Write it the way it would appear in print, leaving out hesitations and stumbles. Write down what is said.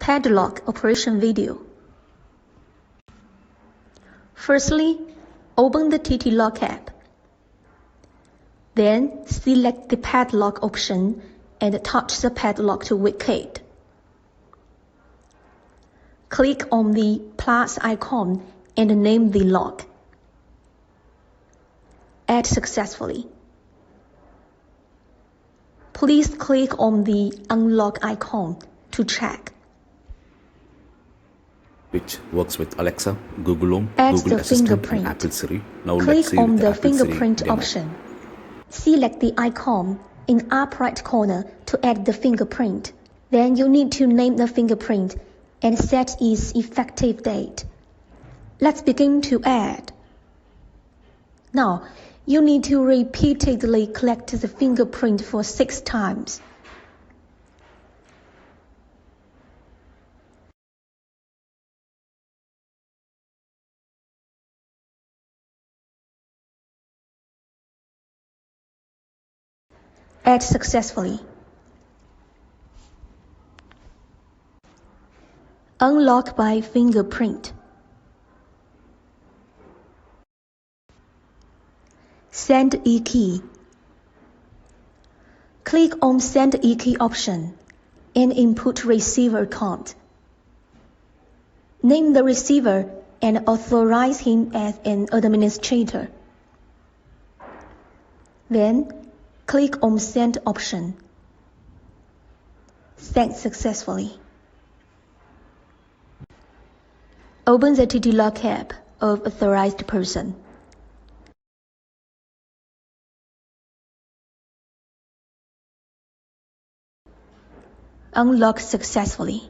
Padlock operation video. Firstly, open the TT-Lock app. Then select the padlock option and touch the padlock to wicket. Click on the plus icon and name the lock. Add successfully. Please click on the unlock icon to check. Which works with Alexa, Google Home, Add Google the Assistant, fingerprint. and Apple Siri. Now Click let's see on with the Apple Siri fingerprint demo. option. Select the icon in upper right corner to add the fingerprint. Then you need to name the fingerprint and set its effective date. Let's begin to add. Now, you need to repeatedly collect the fingerprint for 6 times. Add successfully. Unlock by fingerprint. Send e-key. Click on Send e-key option and input receiver count. Name the receiver and authorize him as an administrator. Then, click on Send option. Send successfully. Open the TT-Lock app of authorized person. Unlock successfully.